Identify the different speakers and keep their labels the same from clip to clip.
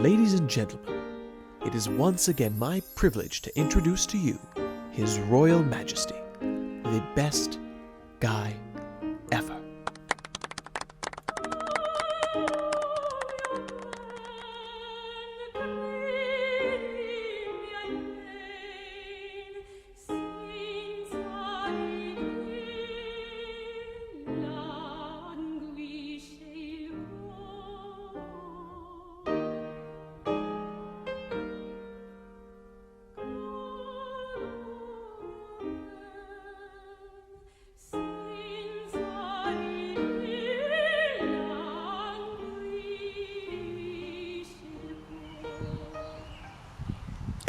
Speaker 1: Ladies and gentlemen, it is once again my privilege to introduce to you His Royal Majesty, the best guy ever.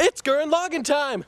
Speaker 1: It's Gurren Lagann time!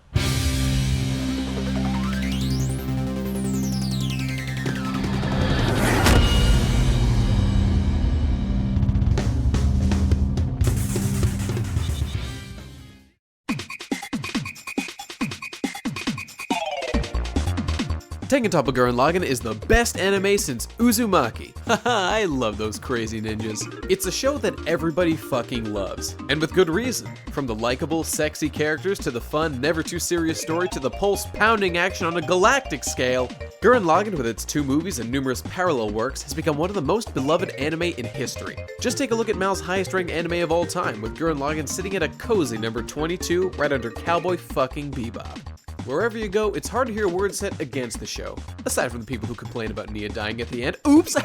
Speaker 1: Tengen Toppa Gurren Lagann is the best anime since Uzumaki. Haha, I love those crazy ninjas. It's a show that everybody fucking loves, and with good reason. From the likable, sexy characters to the fun, never too serious story to the pulse-pounding action on a galactic scale, Gurren Lagann, with its 2 movies and numerous parallel works, has become one of the most beloved anime in history. Just take a look at Mal's highest-ranked anime of all time, with Gurren Lagann sitting at a cozy number 22, right under Cowboy fucking Bebop. Wherever you go, it's hard to hear a word said against the show, aside from the people who complain about Nia dying at the end. Oops!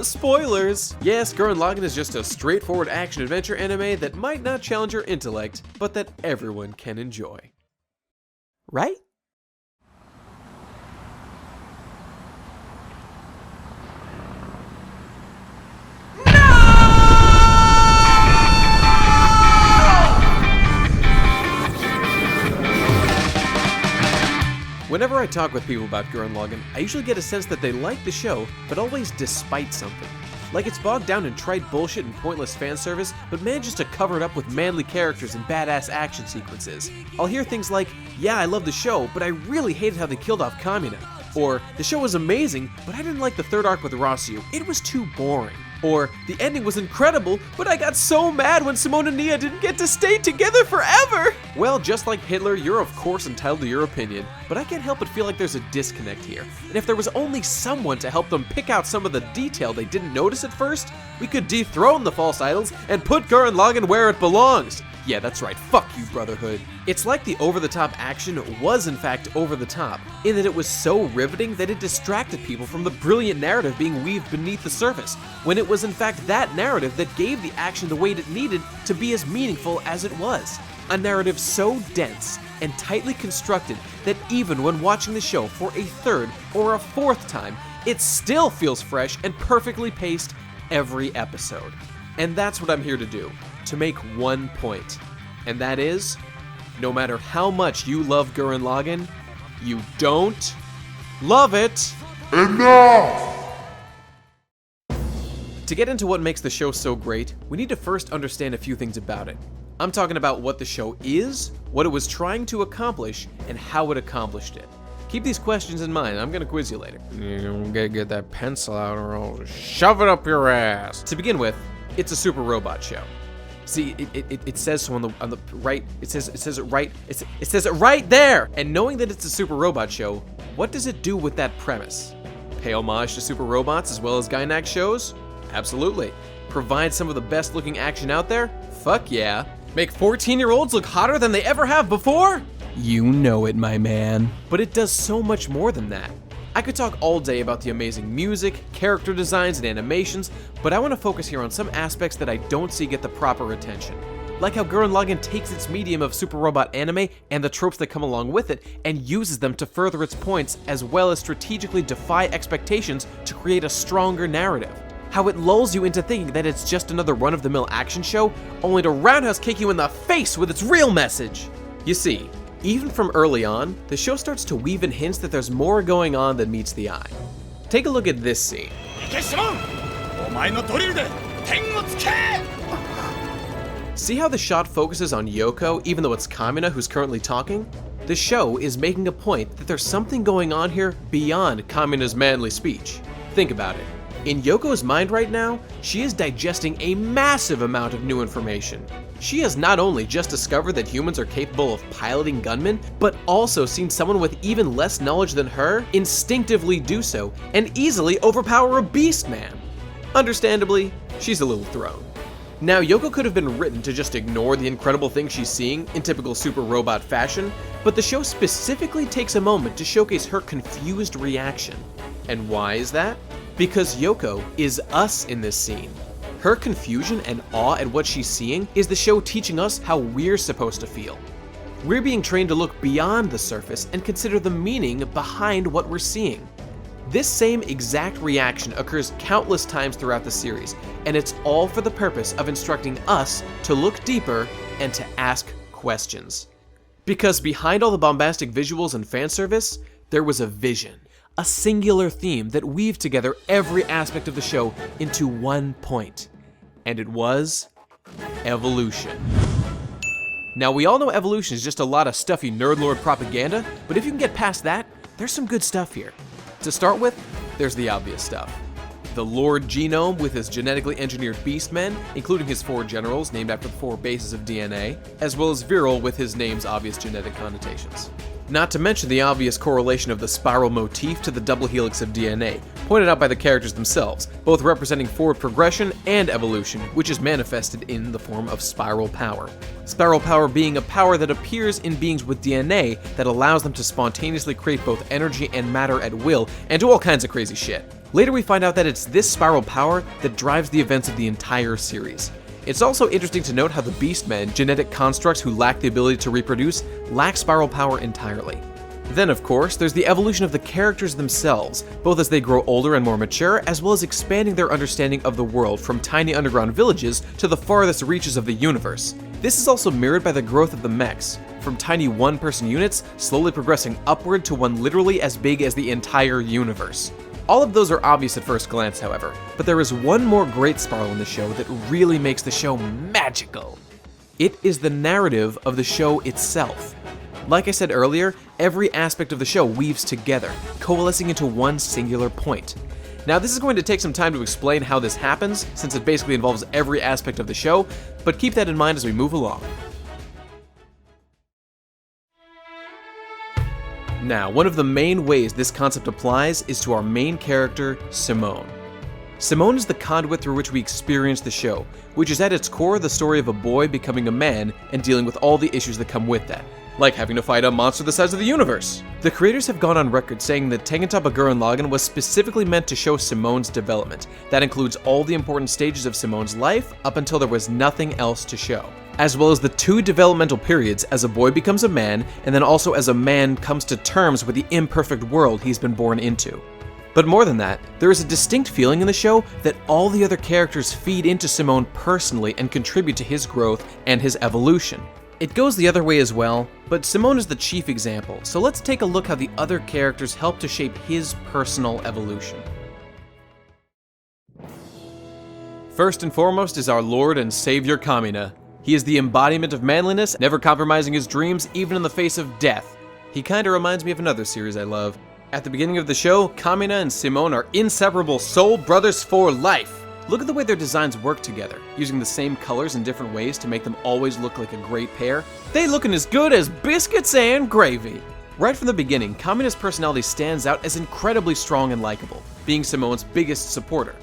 Speaker 1: Spoilers! Yes, Gurren Lagann is just a straightforward action-adventure anime that might not challenge your intellect, but that everyone can enjoy. Right? Whenever I talk with people about Gurren Lagann, I usually get a sense that they like the show, but always despite something. Like it's bogged down in trite bullshit and pointless fan service, but manages to cover it up with manly characters and badass action sequences. I'll hear things like, yeah, I love the show, but I really hated how they killed off Kamina. Or, the show was amazing, but I didn't like the 3rd arc with Rossiu, it was too boring. Or, the ending was incredible, but I got so mad when Simone and Nia didn't get to stay together forever! Well, just like Hitler, you're of course entitled to your opinion, but I can't help but feel like there's a disconnect here. And if there was only someone to help them pick out some of the detail they didn't notice at first, we could dethrone the false idols and put Gurren Lagann where it belongs. Yeah, that's right, fuck you, Brotherhood. It's like the over-the-top action was in fact over-the-top, in that it was so riveting that it distracted people from the brilliant narrative being weaved beneath the surface, when it was in fact that narrative that gave the action the weight it needed to be as meaningful as it was. A narrative so dense and tightly constructed that even when watching the show for a 3rd or a 4th time, it still feels fresh and perfectly paced every episode. And that's what I'm here to do. To make one point, and that is, no matter how much you love Gurren Lagann, you don't love it enough! To get into what makes the show so great, we need to first understand a few things about it. I'm talking about what the show is, what it was trying to accomplish, and how it accomplished it. Keep these questions in mind, I'm gonna quiz you later. You gotta get that pencil out or I'll shove it up your ass. To begin with, it's a super robot show. See, it says so on the right. It says it right there. And knowing that it's a super robot show, what does it do with that premise? Pay homage to super robots as well as Gainax shows? Absolutely. Provide some of the best looking action out there? Fuck yeah. Make 14-year-olds look hotter than they ever have before? You know it, my man. But it does so much more than that. I could talk all day about the amazing music, character designs, and animations, but I want to focus here on some aspects that I don't see get the proper attention. Like how Gurren Lagann takes its medium of super robot anime and the tropes that come along with it and uses them to further its points as well as strategically defy expectations to create a stronger narrative. How it lulls you into thinking that it's just another run-of-the-mill action show, only to roundhouse kick you in the face with its real message. You see, even from early on, the show starts to weave in hints that there's more going on than meets the eye. Take a look at this scene. See how the shot focuses on Yoko even though it's Kamina who's currently talking? The show is making a point that there's something going on here beyond Kamina's manly speech. Think about it. In Yoko's mind right now, she is digesting a massive amount of new information. She has not only just discovered that humans are capable of piloting gunmen, but also seen someone with even less knowledge than her instinctively do so and easily overpower a beast man. Understandably, she's a little thrown. Now, Yoko could have been written to just ignore the incredible things she's seeing in typical super robot fashion, but the show specifically takes a moment to showcase her confused reaction. And why is that? Because Yoko is us in this scene. Her confusion and awe at what she's seeing is the show teaching us how we're supposed to feel. We're being trained to look beyond the surface and consider the meaning behind what we're seeing. This same exact reaction occurs countless times throughout the series, and it's all for the purpose of instructing us to look deeper and to ask questions. Because behind all the bombastic visuals and fan service, there was a vision, a singular theme that weaved together every aspect of the show into one point. And it was evolution. Now, we all know evolution is just a lot of stuffy nerd lord propaganda, but if you can get past that, there's some good stuff here. To start with, there's the obvious stuff. The Lord Genome with his genetically engineered beastmen, including his 4 generals named after the 4 bases of DNA, as well as Viral with his name's obvious genetic connotations. Not to mention the obvious correlation of the spiral motif to the double helix of DNA, pointed out by the characters themselves, both representing forward progression and evolution, which is manifested in the form of spiral power. Spiral power being a power that appears in beings with DNA that allows them to spontaneously create both energy and matter at will, and do all kinds of crazy shit. Later we find out that it's this spiral power that drives the events of the entire series. It's also interesting to note how the Beastmen, genetic constructs who lack the ability to reproduce, lack spiral power entirely. Then, of course, there's the evolution of the characters themselves, both as they grow older and more mature, as well as expanding their understanding of the world from tiny underground villages to the farthest reaches of the universe. This is also mirrored by the growth of the mechs, from tiny one-person units slowly progressing upward to one literally as big as the entire universe. All of those are obvious at first glance, however, but there is one more great spiral in the show that really makes the show magical. It is the narrative of the show itself. Like I said earlier, every aspect of the show weaves together, coalescing into one singular point. Now, this is going to take some time to explain how this happens, since it basically involves every aspect of the show, but keep that in mind as we move along. Now, one of the main ways this concept applies is to our main character, Simone. Simone is the conduit through which we experience the show, which is at its core the story of a boy becoming a man and dealing with all the issues that come with that, like having to fight a monster the size of the universe. The creators have gone on record saying that Tengen Toppa Gurren Lagann was specifically meant to show Simone's development. That includes all the important stages of Simone's life up until there was nothing else to show, as well as the 2 developmental periods as a boy becomes a man, and then also as a man comes to terms with the imperfect world he's been born into. But more than that, there is a distinct feeling in the show that all the other characters feed into Simone personally and contribute to his growth and his evolution. It goes the other way as well, but Simone is the chief example, so let's take a look how the other characters help to shape his personal evolution. First and foremost is our Lord and Savior Kamina. He is the embodiment of manliness, never compromising his dreams even in the face of death. He kinda reminds me of another series I love. At the beginning of the show, Kamina and Simone are inseparable soul brothers for life. Look at the way their designs work together, using the same colors in different ways to make them always look like a great pair. They looking as good as biscuits and gravy. Right from the beginning, Kamina's personality stands out as incredibly strong and likable, being Simone's biggest supporter.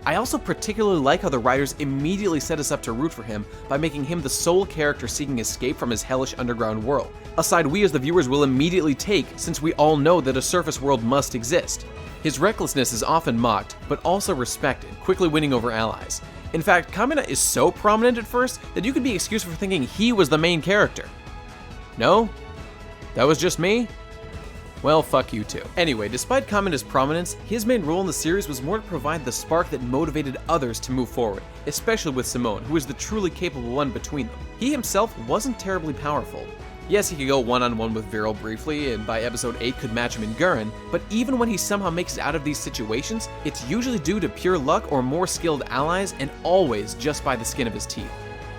Speaker 1: I also particularly like how the writers immediately set us up to root for him by making him the sole character seeking escape from his hellish underground world, a side we as the viewers will immediately take since we all know that a surface world must exist. His recklessness is often mocked, but also respected, quickly winning over allies. In fact, Kamina is so prominent at first that you could be excused for thinking he was the main character. No? That was just me? Well, fuck you too. Anyway, despite Kamina's prominence, his main role in the series was more to provide the spark that motivated others to move forward, especially with Simone, who was the truly capable one between them. He himself wasn't terribly powerful. Yes, he could go one-on-one with Viral briefly, and by episode 8 could match him in Gurren, but even when he somehow makes it out of these situations, it's usually due to pure luck or more skilled allies, and always just by the skin of his teeth.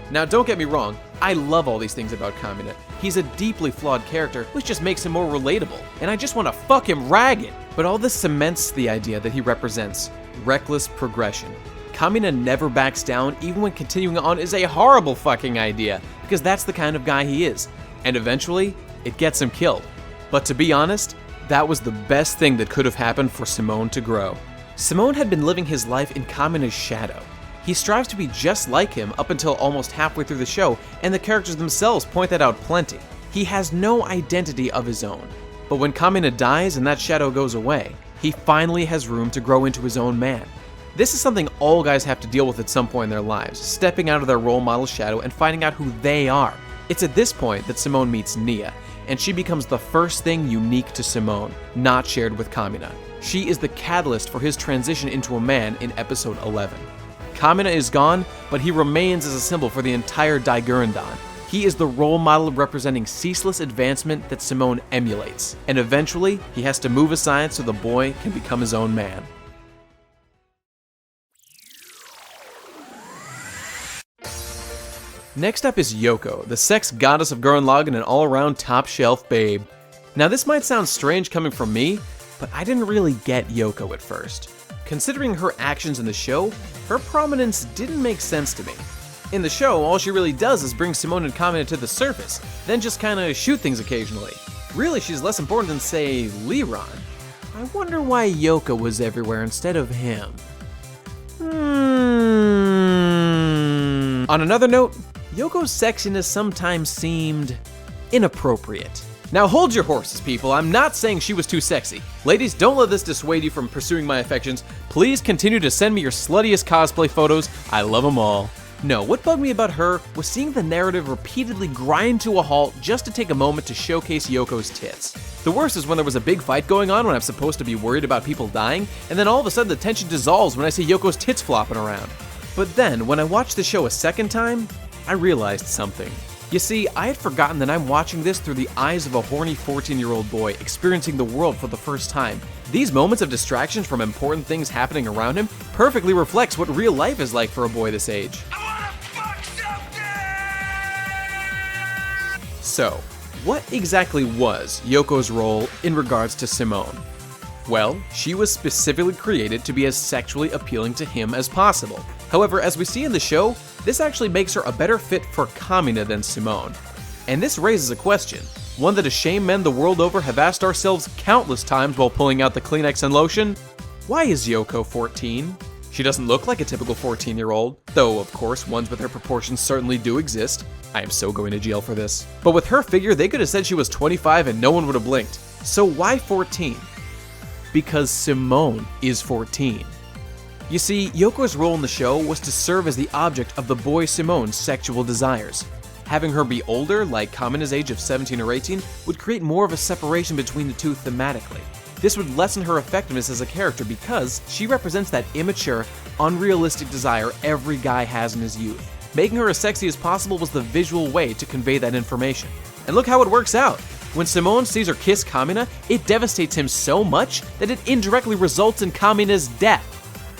Speaker 1: Now, don't get me wrong, I love all these things about Kamina. He's a deeply flawed character, which just makes him more relatable, and I just want to fuck him ragged. But all this cements the idea that he represents reckless progression. Kamina never backs down, even when continuing on is a horrible fucking idea, because that's the kind of guy he is. And eventually, it gets him killed. But to be honest, that was the best thing that could have happened for Simone to grow. Simone had been living his life in Kamina's shadow. He strives to be just like him up until almost halfway through the show, and the characters themselves point that out plenty. He has no identity of his own. But when Kamina dies and that shadow goes away, he finally has room to grow into his own man. This is something all guys have to deal with at some point in their lives, stepping out of their role model's shadow and finding out who they are. It's at this point that Simone meets Nia, and she becomes the first thing unique to Simone, not shared with Kamina. She is the catalyst for his transition into a man in episode 11. Kamina is gone, but he remains as a symbol for the entire Gurren-hen. He is the role model representing ceaseless advancement that Simone emulates, and eventually he has to move aside so the boy can become his own man. Next up is Yoko, the sex goddess of Gurren Lagann and all-around top-shelf babe. Now this might sound strange coming from me, but I didn't really get Yoko at first. Considering her actions in the show, her prominence didn't make sense to me. In the show, all she really does is bring Simone and Kamina to the surface, then just kinda shoot things occasionally. Really, she's less important than, say, Liran. I wonder why Yoko was everywhere instead of him. On another note, Yoko's sexiness sometimes seemed inappropriate. Now hold your horses, people. I'm not saying she was too sexy. Ladies, don't let this dissuade you from pursuing my affections. Please continue to send me your sluttiest cosplay photos. I love them all. No, what bugged me about her was seeing the narrative repeatedly grind to a halt just to take a moment to showcase Yoko's tits. The worst is when there was a big fight going on when I'm supposed to be worried about people dying, and then all of a sudden the tension dissolves when I see Yoko's tits flopping around. But then, when I watched the show a second time, I realized something. You see, I had forgotten that I'm watching this through the eyes of a horny 14-year-old boy experiencing the world for the first time. These moments of distraction from important things happening around him perfectly reflects what real life is like for a boy this age. So, what exactly was Yoko's role in regards to Simone? Well, she was specifically created to be as sexually appealing to him as possible. However, as we see in the show, this actually makes her a better fit for Kamina than Simone. And this raises a question, one that ashamed men the world over have asked ourselves countless times while pulling out the Kleenex and lotion. Why is Yoko 14? She doesn't look like a typical 14-year-old, though of course ones with her proportions certainly do exist. I am so going to jail for this. But with her figure, they could have said she was 25 and no one would have blinked. So why 14? Because Simone is 14. You see, Yoko's role in the show was to serve as the object of the boy Simone's sexual desires. Having her be older, like Kamina's age of 17 or 18, would create more of a separation between the two thematically. This would lessen her effectiveness as a character because she represents that immature, unrealistic desire every guy has in his youth. Making her as sexy as possible was the visual way to convey that information. And look how it works out. When Simone sees her kiss Kamina, it devastates him so much that it indirectly results in Kamina's death.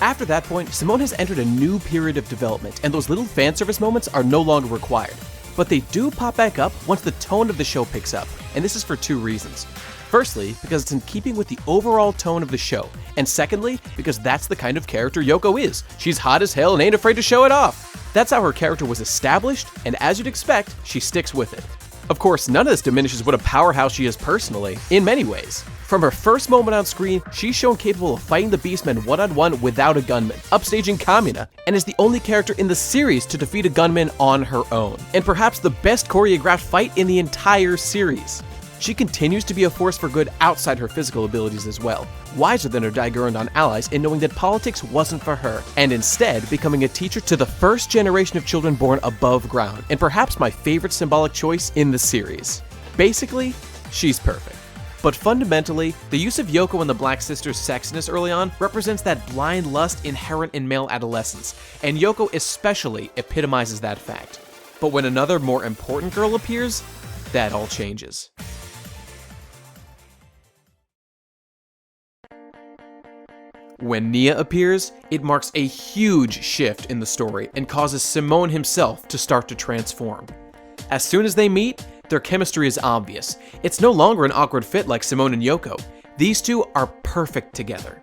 Speaker 1: After that point, Simone has entered a new period of development, and those little fan service moments are no longer required. But they do pop back up once the tone of the show picks up, and this is for two reasons. Firstly, because it's in keeping with the overall tone of the show, and secondly, because that's the kind of character Yoko is. She's hot as hell and ain't afraid to show it off. That's how her character was established, and as you'd expect, she sticks with it. Of course, none of this diminishes what a powerhouse she is personally, in many ways. From her first moment on screen, she's shown capable of fighting the Beastmen one-on-one without a gunman, upstaging Kamina, and is the only character in the series to defeat a gunman on her own, and perhaps the best choreographed fight in the entire series. She continues to be a force for good outside her physical abilities as well, wiser than her Gurren-hen allies in knowing that politics wasn't for her, and instead becoming a teacher to the first generation of children born above ground, and perhaps my favorite symbolic choice in the series. Basically, she's perfect. But fundamentally, the use of Yoko and the Black Sisters' sexiness early on represents that blind lust inherent in male adolescence, and Yoko especially epitomizes that fact. But when another more important girl appears, that all changes. When Nia appears, it marks a huge shift in the story and causes Simone himself to start to transform. As soon as they meet, their chemistry is obvious. It's no longer an awkward fit like Simone and Yoko. These two are perfect together.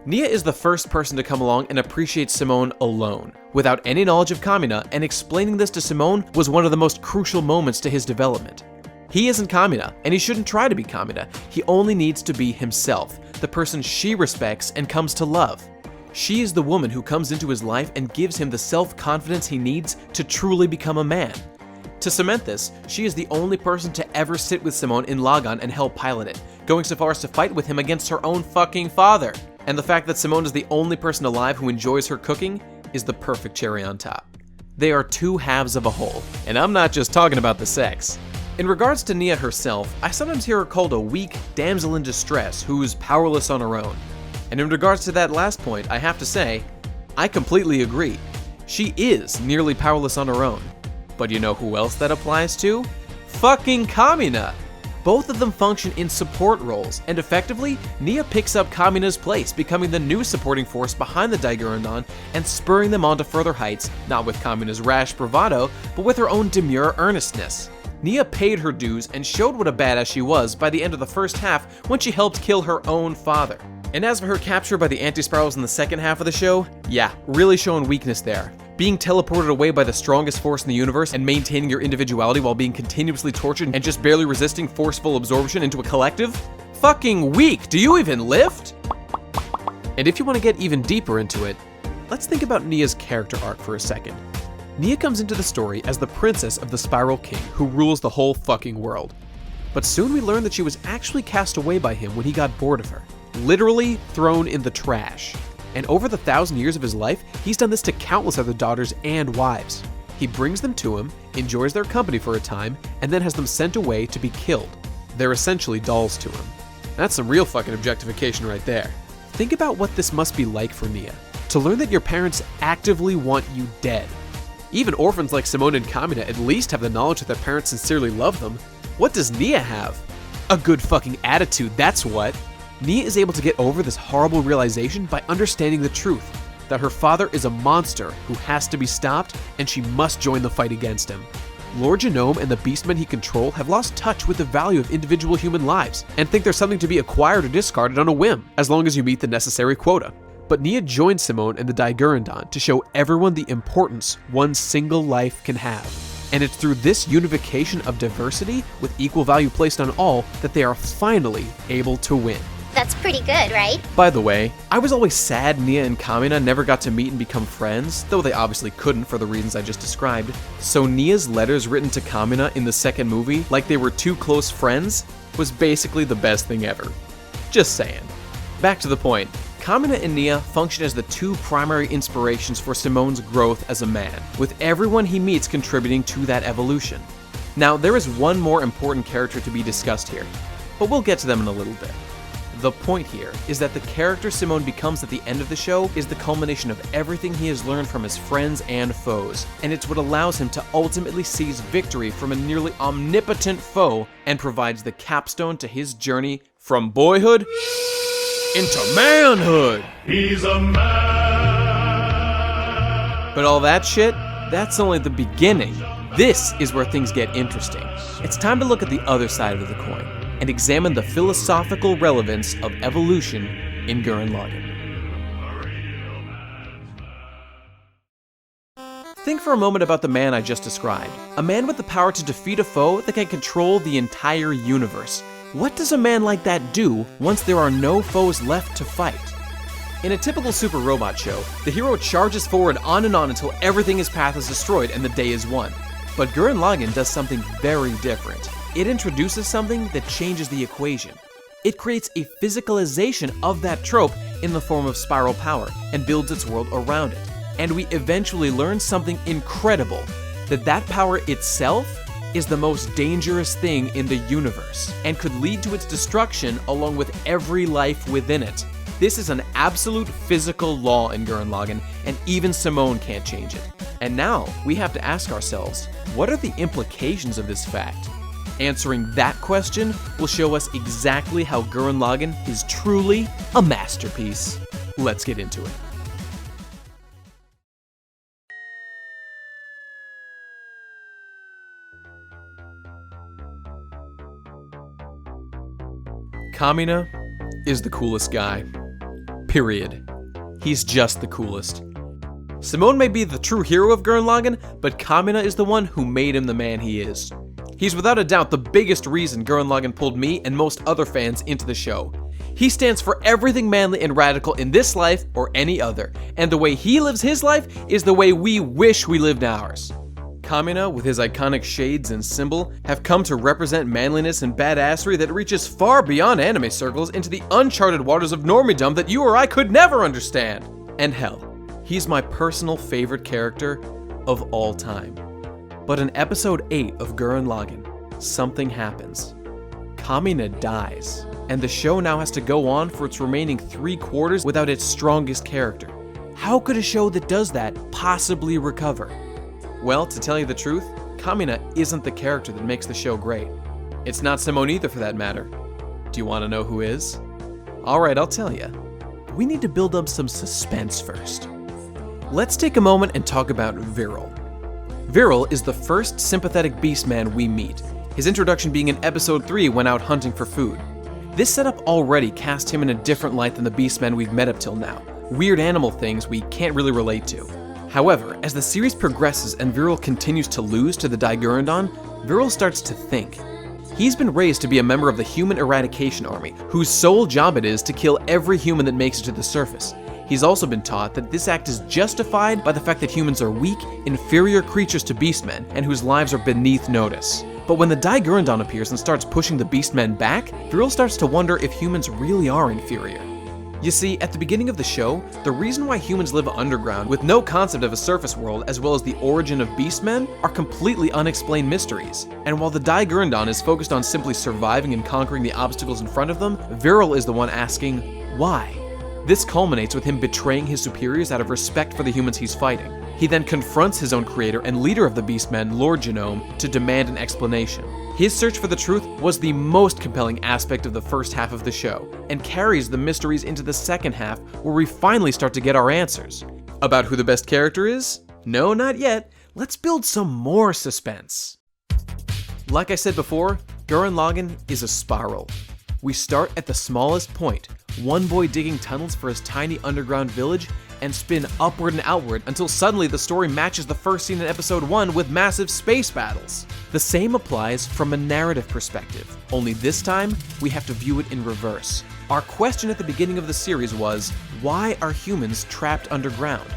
Speaker 1: Nia is the first person to come along and appreciate Simone alone, without any knowledge of Kamina, and explaining this to Simone was one of the most crucial moments to his development. He isn't Kamina, and he shouldn't try to be Kamina. He only needs to be himself, the person she respects and comes to love. She is the woman who comes into his life and gives him the self-confidence he needs to truly become a man. To cement this, she is the only person to ever sit with Simone in Lagann and help pilot it, going so far as to fight with him against her own fucking father. And the fact that Simone is the only person alive who enjoys her cooking is the perfect cherry on top. They are two halves of a whole, and I'm not just talking about the sex. In regards to Nia herself, I sometimes hear her called a weak damsel in distress who's powerless on her own. And in regards to that last point, I have to say, I completely agree. She is nearly powerless on her own. But you know who else that applies to? Fucking Kamina! Both of them function in support roles, and effectively, Nia picks up Kamina's place, becoming the new supporting force behind the Daigurren and spurring them on to further heights, not with Kamina's rash bravado, but with her own demure earnestness. Nia paid her dues and showed what a badass she was by the end of the first half when she helped kill her own father. And as for her capture by the anti-spirals in the second half of the show, yeah, really showing weakness there. Being teleported away by the strongest force in the universe and maintaining your individuality while being continuously tortured and just barely resisting forceful absorption into a collective? Fucking weak! Do you even lift? And if you want to get even deeper into it, let's think about Nia's character arc for a second. Nia comes into the story as the princess of the Spiral King who rules the whole fucking world. But soon we learn that she was actually cast away by him when he got bored of her. Literally thrown in the trash. And over the 1,000 years of his life, he's done this to countless other daughters and wives. He brings them to him, enjoys their company for a time, and then has them sent away to be killed. They're essentially dolls to him. That's some real fucking objectification right there. Think about what this must be like for Nia, to learn that your parents actively want you dead. Even orphans like Simone and Kamina at least have the knowledge that their parents sincerely love them. What does Nia have? A good fucking attitude, that's what. Nia is able to get over this horrible realization by understanding the truth, that her father is a monster who has to be stopped and she must join the fight against him. Lord Genome and the beastmen he controls have lost touch with the value of individual human lives and think there's something to be acquired or discarded on a whim, as long as you meet the necessary quota. But Nia joins Simone and the Daigurren to show everyone the importance one single life can have. And it's through this unification of diversity with equal value placed on all that they are finally able to win.
Speaker 2: That's pretty good, right?
Speaker 1: By the way, I was always sad Nia and Kamina never got to meet and become friends, though they obviously couldn't for the reasons I just described. So Nia's letters written to Kamina in the second movie, like they were two close friends, was basically the best thing ever. Just saying. Back to the point. Kamina and Nia function as the two primary inspirations for Simone's growth as a man, with everyone he meets contributing to that evolution. Now, there is one more important character to be discussed here, but we'll get to them in a little bit. The point here is that the character Simone becomes at the end of the show is the culmination of everything he has learned from his friends and foes, and it's what allows him to ultimately seize victory from a nearly omnipotent foe and provides the capstone to his journey from boyhood into manhood.
Speaker 3: He's a man.
Speaker 1: But all that shit, that's only the beginning. This is where things get interesting. It's time to look at the other side of the coin and examine the philosophical relevance of evolution in Gurren Lagann. Think for a moment about the man I just described. A man with the power to defeat a foe that can control the entire universe. What does a man like that do once there are no foes left to fight? In a typical super robot show, the hero charges forward on and on until everything in his path is destroyed and the day is won. But Gurren Lagann does something very different. It introduces something that changes the equation. It creates a physicalization of that trope in the form of spiral power and builds its world around it. And we eventually learn something incredible, that power itself is the most dangerous thing in the universe and could lead to its destruction along with every life within it. This is an absolute physical law in Gurren Lagann, and even Simone can't change it. And now we have to ask ourselves, what are the implications of this fact? Answering that question will show us exactly how Gurren Lagann is truly a masterpiece. Let's get into it. Kamina is the coolest guy. Period. He's just the coolest. Simone may be the true hero of Gurren Lagann, but Kamina is the one who made him the man he is. He's without a doubt the biggest reason Gurren Lagann pulled me and most other fans into the show. He stands for everything manly and radical in this life or any other, and the way he lives his life is the way we wish we lived ours. Kamina, with his iconic shades and symbol, have come to represent manliness and badassery that reaches far beyond anime circles into the uncharted waters of normiedom that you or I could never understand. And hell, he's my personal favorite character of all time. But in episode 8 of Gurren Lagann, something happens. Kamina dies, and the show now has to go on for its remaining 3 quarters without its strongest character. How could a show that does that possibly recover? Well, to tell you the truth, Kamina isn't the character that makes the show great. It's not Simone either, for that matter. Do you want to know who is? Alright, I'll tell you. We need to build up some suspense first. Let's take a moment and talk about Viral. Viral is the first sympathetic beastman we meet, his introduction being in episode 3 when out hunting for food. This setup already cast him in a different light than the beastmen we've met up till now, weird animal things we can't really relate to. However, as the series progresses and Viral continues to lose to the Daigurandon, Viral starts to think. He's been raised to be a member of the Human Eradication Army, whose sole job it is to kill every human that makes it to the surface. He's also been taught that this act is justified by the fact that humans are weak, inferior creatures to beastmen, and whose lives are beneath notice. But when the Daigurandon appears and starts pushing the beastmen back, Viral starts to wonder if humans really are inferior. You see, at the beginning of the show, the reason why humans live underground with no concept of a surface world as well as the origin of beastmen are completely unexplained mysteries. And while the Daigurandon is focused on simply surviving and conquering the obstacles in front of them, Viral is the one asking, why? This culminates with him betraying his superiors out of respect for the humans he's fighting. He then confronts his own creator and leader of the Beastmen, Lord Genome, to demand an explanation. His search for the truth was the most compelling aspect of the first half of the show, and carries the mysteries into the second half, where we finally start to get our answers. About who the best character is? No, not yet. Let's build some more suspense. Like I said before, Gurren Lagann is a spiral. We start at the smallest point, one boy digging tunnels for his tiny underground village, and spin upward and outward until suddenly the story matches the first scene in episode 1 with massive space battles. The same applies from a narrative perspective, only this time we have to view it in reverse. Our question at the beginning of the series was, why are humans trapped underground?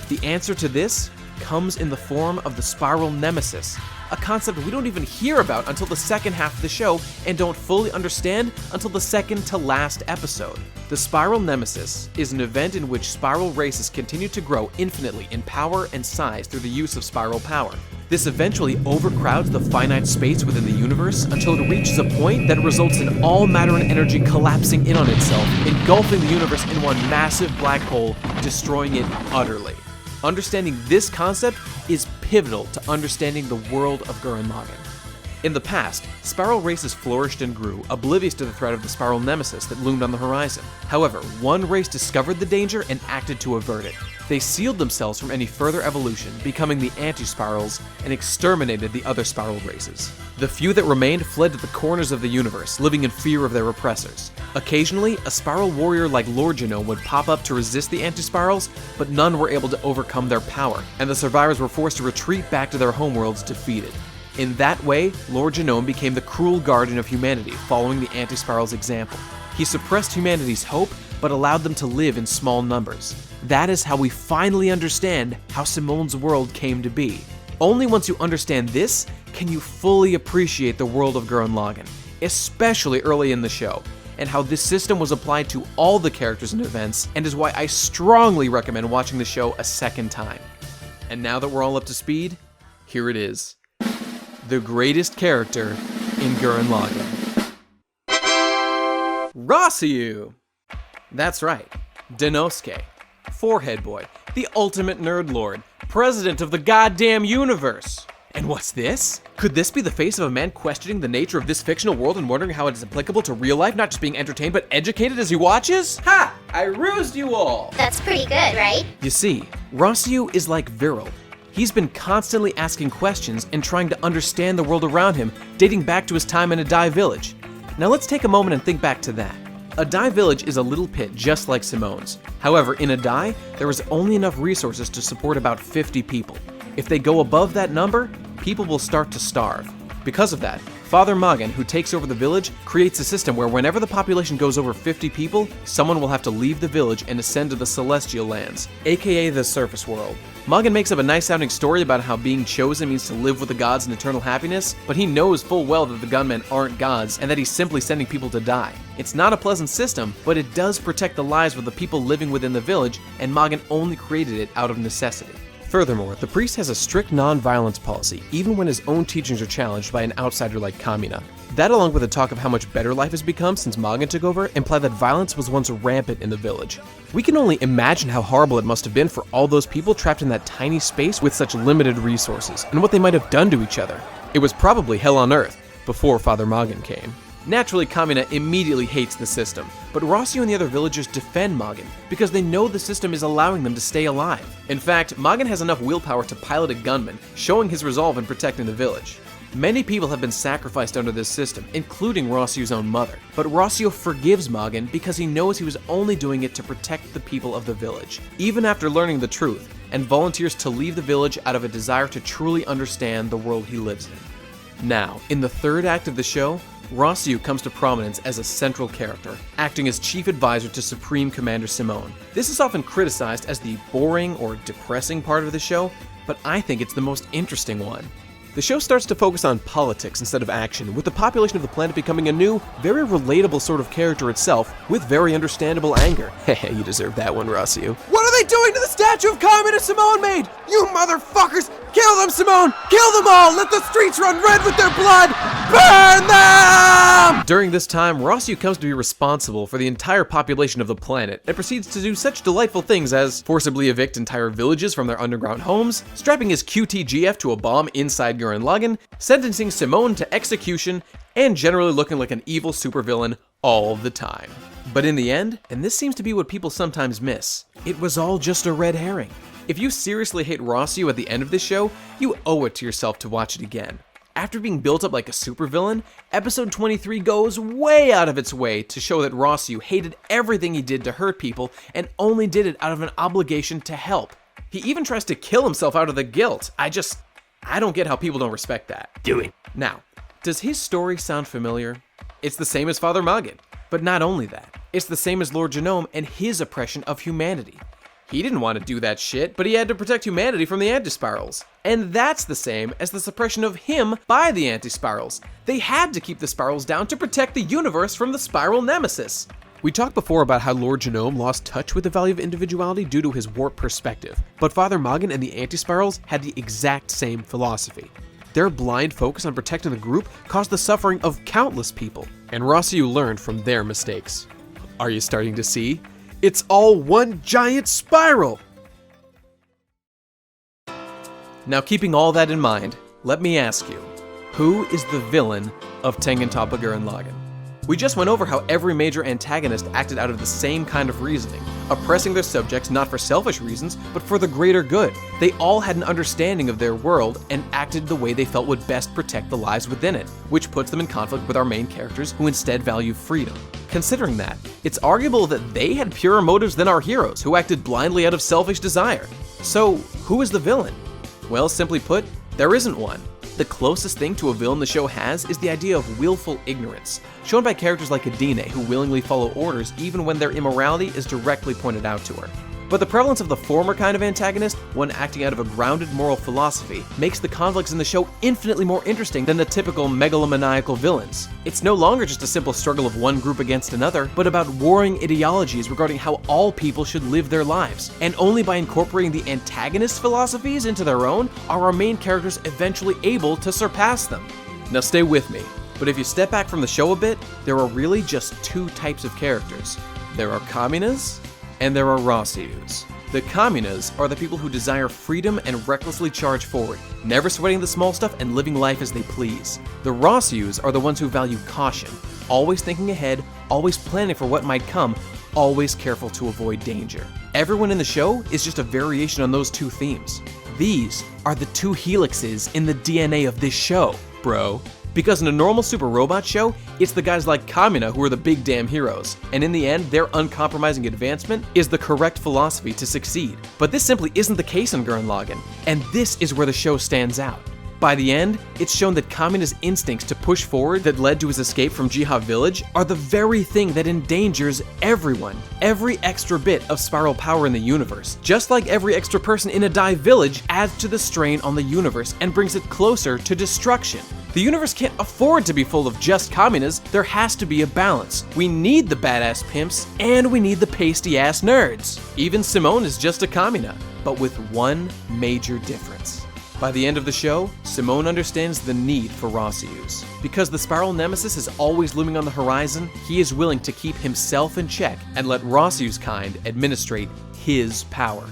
Speaker 1: The answer to this comes in the form of the spiral nemesis, a concept we don't even hear about until the second half of the show and don't fully understand until the second to last episode. The spiral nemesis is an event in which spiral races continue to grow infinitely in power and size through the use of spiral power. This eventually overcrowds the finite space within the universe until it reaches a point that results in all matter and energy collapsing in on itself, engulfing the universe in one massive black hole, destroying it utterly. Understanding this concept is pivotal to understanding the world of Gurren Lagann. In the past, spiral races flourished and grew, oblivious to the threat of the spiral nemesis that loomed on the horizon. However, one race discovered the danger and acted to avert it. They sealed themselves from any further evolution, becoming the anti-spirals, and exterminated the other spiral races. The few that remained fled to the corners of the universe, living in fear of their oppressors. Occasionally, a spiral warrior like Lord Genome would pop up to resist the anti-spirals, but none were able to overcome their power, and the survivors were forced to retreat back to their homeworlds defeated. In that way, Lord Genome became the cruel guardian of humanity, following the anti-spirals' example. He suppressed humanity's hope, but allowed them to live in small numbers. That is how we finally understand how Simone's world came to be. Only once you understand this can you fully appreciate the world of Gurren Lagann, especially early in the show, and how this system was applied to all the characters and events, and is why I strongly recommend watching the show a second time. And now that we're all up to speed, here it is. The greatest character in Gurren Lagann. Rossiu! That's right, Denosuke, Forehead Boy, the ultimate nerd lord, president of the goddamn universe. And what's this? Could this be the face of a man questioning the nature of this fictional world and wondering how it is applicable to real life, not just being entertained but educated as he watches? Ha! I rused you all!
Speaker 2: That's pretty good, right?
Speaker 1: You see, Rossiu is like Viral. He's been constantly asking questions and trying to understand the world around him, dating back to his time in a Dai village. Now let's take a moment and think back to that. A dye village is a little pit just like Simone's. However, in a dye, there is only enough resources to support about 50 people. If they go above that number, people will start to starve. Because of that, Father Magan, who takes over the village, creates a system where whenever the population goes over 50 people, someone will have to leave the village and ascend to the Celestial Lands, aka the Surface World. Magan makes up a nice-sounding story about how being chosen means to live with the gods in eternal happiness, but he knows full well that the gunmen aren't gods and that he's simply sending people to die. It's not a pleasant system, but it does protect the lives of the people living within the village, and Magan only created it out of necessity. Furthermore, the priest has a strict non-violence policy, even when his own teachings are challenged by an outsider like Kamina. That, along with the talk of how much better life has become since Magan took over, imply that violence was once rampant in the village. We can only imagine how horrible it must have been for all those people trapped in that tiny space with such limited resources, and what they might have done to each other. It was probably hell on earth, before Father Magan came. Naturally, Kamina immediately hates the system, but Rossiu and the other villagers defend Magan because they know the system is allowing them to stay alive. In fact, Magan has enough willpower to pilot a gunman, showing his resolve in protecting the village. Many people have been sacrificed under this system, including Rossiu's own mother, but Rossiu forgives Magan because he knows he was only doing it to protect the people of the village, even after learning the truth, and volunteers to leave the village out of a desire to truly understand the world he lives in. Now, in the third act of the show, Rossiu comes to prominence as a central character, acting as chief advisor to Supreme Commander Simone. This is often criticized as the boring or depressing part of the show, but I think it's the most interesting one. The show starts to focus on politics instead of action, with the population of the planet becoming a new, very relatable sort of character itself, with very understandable anger. Hehe, you deserve that one, Rossiu. What are they doing to the statue of Kamina Simone made? You motherfuckers! Kill them, Simone! Kill them all! Let the streets run red with their blood! Burn them! During this time, Rossiu comes to be responsible for the entire population of the planet, and proceeds to do such delightful things as forcibly evict entire villages from their underground homes, strapping his QTGF to a bomb inside Gurren Lagann, sentencing Simone to execution, and generally looking like an evil supervillain all the time. But in the end, and this seems to be what people sometimes miss, it was all just a red herring. If you seriously hate Rossiu at the end of this show, you owe it to yourself to watch it again. After being built up like a supervillain, episode 23 goes way out of its way to show that Rossiu hated everything he did to hurt people and only did it out of an obligation to help. He even tries to kill himself out of the guilt. I don't get how people don't respect that. Do it. Now, does his story sound familiar? It's the same as Father Magan. But not only that, it's the same as Lord Genome and his oppression of humanity. He didn't want to do that shit, but he had to protect humanity from the anti-spirals. And that's the same as the suppression of him by the anti-spirals. They had to keep the spirals down to protect the universe from the spiral nemesis. We talked before about how Lord Genome lost touch with the value of individuality due to his warped perspective, but Father Magan and the anti-spirals had the exact same philosophy. Their blind focus on protecting the group caused the suffering of countless people, and Rossiu learned from their mistakes. Are you starting to see? It's all one giant spiral! Now, keeping all that in mind, let me ask you, who is the villain of Tengen Toppa Gurren Lagann? We just went over how every major antagonist acted out of the same kind of reasoning, oppressing their subjects not for selfish reasons, but for the greater good. They all had an understanding of their world and acted the way they felt would best protect the lives within it, which puts them in conflict with our main characters who instead value freedom. Considering that, it's arguable that they had purer motives than our heroes who acted blindly out of selfish desire. So, who is the villain? Well, simply put, there isn't one. The closest thing to a villain the show has is the idea of willful ignorance, shown by characters like Adine, who willingly follow orders even when their immorality is directly pointed out to her. But the prevalence of the former kind of antagonist, one acting out of a grounded moral philosophy, makes the conflicts in the show infinitely more interesting than the typical megalomaniacal villains. It's no longer just a simple struggle of one group against another, but about warring ideologies regarding how all people should live their lives. And only by incorporating the antagonist's philosophies into their own are our main characters eventually able to surpass them. Now stay with me, but if you step back from the show a bit, there are really just two types of characters. There are Kaminas, and there are Rossius. The Kaminas are the people who desire freedom and recklessly charge forward, never sweating the small stuff and living life as they please. The Rossius are the ones who value caution, always thinking ahead, always planning for what might come, always careful to avoid danger. Everyone in the show is just a variation on those two themes. These are the two helixes in the DNA of this show, bro. Because in a normal super robot show, it's the guys like Kamina who are the big damn heroes, and in the end, their uncompromising advancement is the correct philosophy to succeed. But this simply isn't the case in Gurren Lagann, and this is where the show stands out. By the end, it's shown that Kamina's instincts to push forward that led to his escape from Jiha Village are the very thing that endangers everyone. Every extra bit of spiral power in the universe, just like every extra person in a dive village, adds to the strain on the universe and brings it closer to destruction. The universe can't afford to be full of just Kaminas, there has to be a balance. We need the badass pimps, and we need the pasty-ass nerds. Even Simone is just a Kamina, but with one major difference. By the end of the show, Simone understands the need for Rossiu's. Because the spiral nemesis is always looming on the horizon, he is willing to keep himself in check and let Rossiu's kind administrate his power.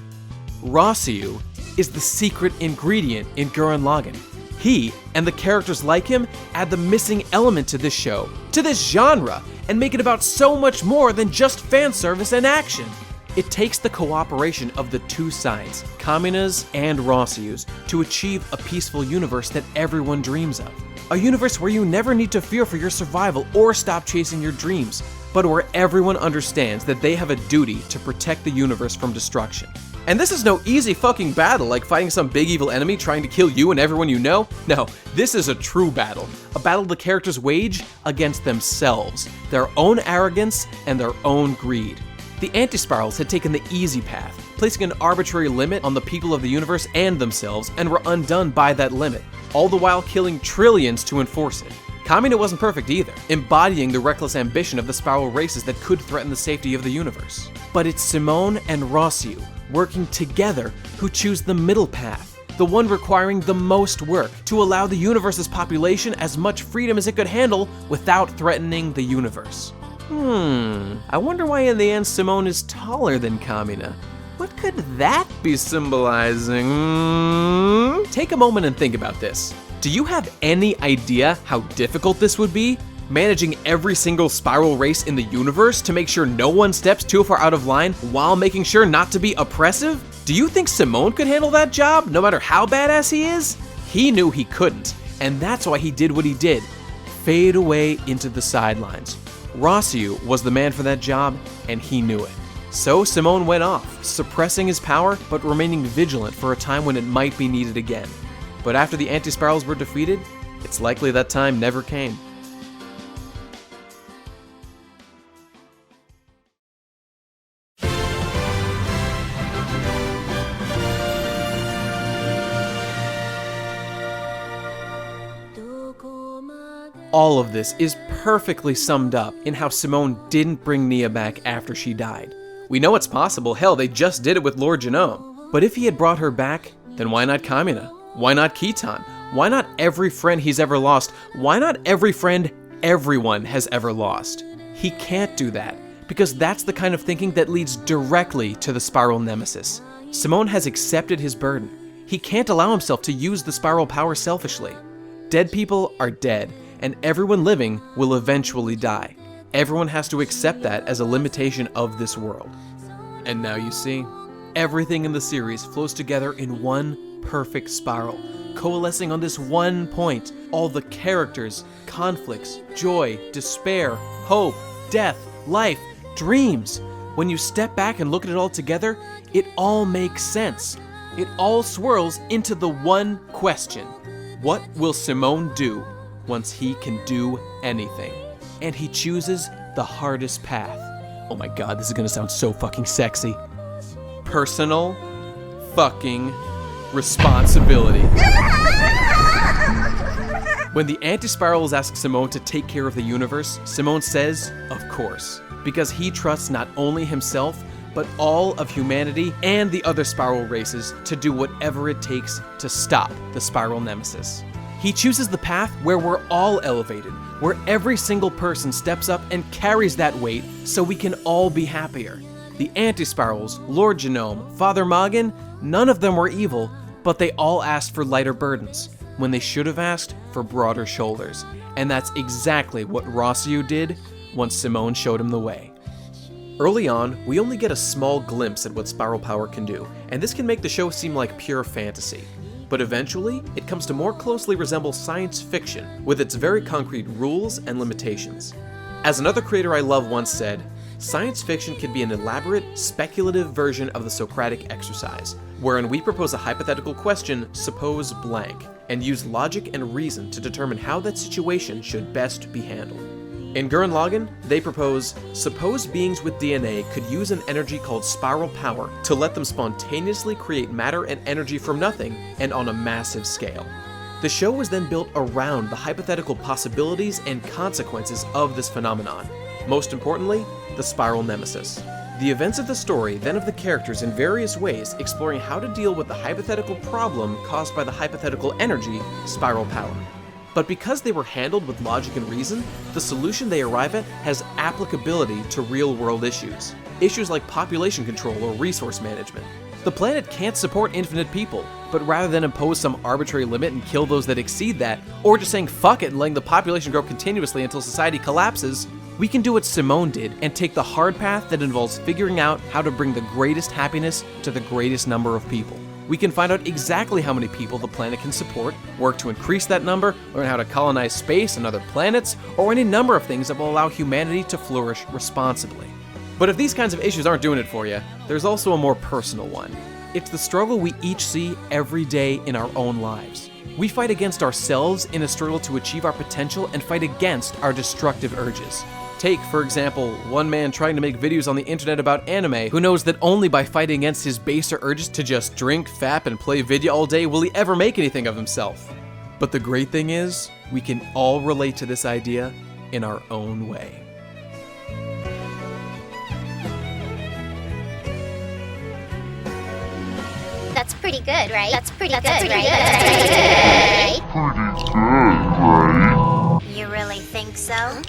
Speaker 1: Rossiu is the secret ingredient in Gurren Lagann. He, and the characters like him, add the missing element to this show, to this genre, and make it about so much more than just fan service and action. It takes the cooperation of the two sides, Kamina's and Rossiu's, to achieve a peaceful universe that everyone dreams of. A universe where you never need to fear for your survival or stop chasing your dreams, but where everyone understands that they have a duty to protect the universe from destruction. And this is no easy fucking battle like fighting some big evil enemy trying to kill you and everyone you know. No, this is a true battle. A battle the characters wage against themselves, their own arrogance and their own greed. The anti-spirals had taken the easy path, placing an arbitrary limit on the people of the universe and themselves, and were undone by that limit, all the while killing trillions to enforce it. Kamina wasn't perfect either, embodying the reckless ambition of the spiral races that could threaten the safety of the universe. But it's Simone and Rossiu, working together, who choose the middle path, the one requiring the most work, to allow the universe's population as much freedom as it could handle without threatening the universe. I wonder why in the end Simone is taller than Kamina. What could that be symbolizing? Take a moment and think about this. Do you have any idea how difficult this would be? Managing every single spiral race in the universe to make sure no one steps too far out of line while making sure not to be oppressive? Do you think Simone could handle that job, no matter how badass he is? He knew he couldn't, and that's why he did what he did. Fade away into the sidelines. Rossiu was the man for that job, and he knew it. So Simone went off, suppressing his power, but remaining vigilant for a time when it might be needed again. But after the anti-spirals were defeated, it's likely that time never came. All of this is perfectly summed up in how Simone didn't bring Nia back after she died. We know it's possible, hell, they just did it with Lord Genome. But if he had brought her back, then why not Kamina? Why not Kitan? Why not every friend he's ever lost? Why not every friend everyone has ever lost? He can't do that, because that's the kind of thinking that leads directly to the spiral nemesis. Simone has accepted his burden. He can't allow himself to use the spiral power selfishly. Dead people are dead, and everyone living will eventually die. Everyone has to accept that as a limitation of this world. And now you see, everything in the series flows together in one perfect spiral, coalescing on this one point. All the characters, conflicts, joy, despair, hope, death, life, dreams. When you step back and look at it all together, it all makes sense. It all swirls into the one question. What will Simone do once he can do anything? And he chooses the hardest path. Oh my god, this is gonna sound so fucking sexy. Personal fucking responsibility. When the anti-spirals ask Simone to take care of the universe, Simone says, of course, because he trusts not only himself, but all of humanity and the other spiral races to do whatever it takes to stop the spiral nemesis. He chooses the path where we're all elevated, where every single person steps up and carries that weight so we can all be happier. The anti-spirals, Lord Genome, Father Magen, none of them were evil, but they all asked for lighter burdens, when they should have asked for broader shoulders. And that's exactly what Rossiu did once Simone showed him the way. Early on, we only get a small glimpse at what spiral power can do, and this can make the show seem like pure fantasy. but eventually it comes to more closely resemble science fiction with its very concrete rules and limitations. As another creator I love once said, science fiction can be an elaborate, speculative version of the Socratic exercise, wherein we propose a hypothetical question, suppose blank, and use logic and reason to determine how that situation should best be handled. In Gurren Lagann, they propose, suppose beings with DNA could use an energy called spiral power to let them spontaneously create matter and energy from nothing and on a massive scale. The show was then built around the hypothetical possibilities and consequences of this phenomenon. Most importantly, the spiral nemesis. The events of the story then have the characters in various ways exploring how to deal with the hypothetical problem caused by the hypothetical energy, spiral power. But because they were handled with logic and reason, the solution they arrive at has applicability to real-world issues. Issues like population control or resource management. The planet can't support infinite people, but rather than impose some arbitrary limit and kill those that exceed that, or just saying fuck it and letting the population grow continuously until society collapses, we can do what Simone did and take the hard path that involves figuring out how to bring the greatest happiness to the greatest number of people. We can find out exactly how many people the planet can support, work to increase that number, learn how to colonize space and other planets, or any number of things that will allow humanity to flourish responsibly. But if these kinds of issues aren't doing it for you, there's also a more personal one. It's the struggle we each see every day in our own lives. We fight against ourselves in a struggle to achieve our potential and fight against our destructive urges. Take, for example, one man trying to make videos on the internet about anime who knows that only by fighting against his baser urges to just drink, fap, and play video all day will he ever make anything of himself. But the great thing is, we can all relate to this idea in our own way.
Speaker 2: That's pretty good, right? That's pretty good, right?
Speaker 3: Pretty good, right?
Speaker 2: You really think so?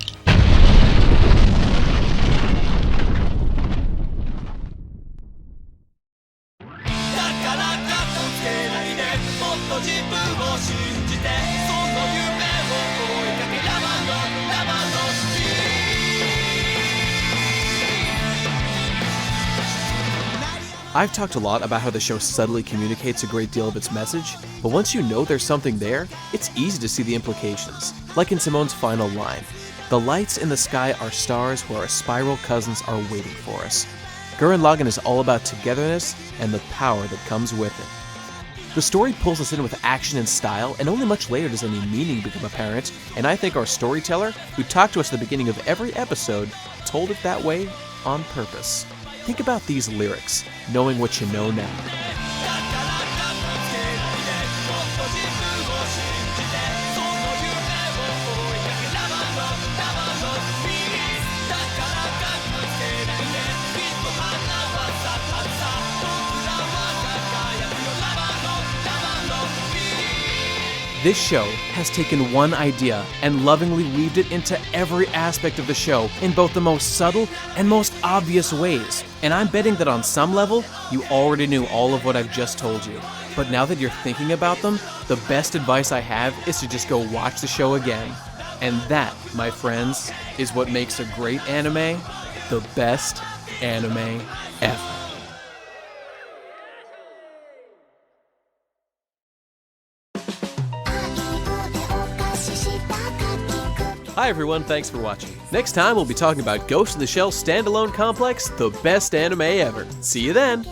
Speaker 1: I've talked a lot about how the show subtly communicates a great deal of its message, but once you know there's something there, it's easy to see the implications. Like in Simone's final line, "The lights in the sky are stars where our spiral cousins are waiting for us." Gurren Lagann is all about togetherness and the power that comes with it. The story pulls us in with action and style, and only much later does any meaning become apparent, and I think our storyteller, who talked to us at the beginning of every episode, told it that way on purpose. Think about these lyrics, knowing what you know now. This show has taken one idea and lovingly weaved it into every aspect of the show in both the most subtle and most obvious ways. And I'm betting that on some level, you already knew all of what I've just told you. But now that you're thinking about them, the best advice I have is to just go watch the show again. And that, my friends, is what makes a great anime the best anime ever. Hi everyone, thanks for watching. Next time we'll be talking about Ghost in the Shell Standalone Complex, the best anime ever. See you then!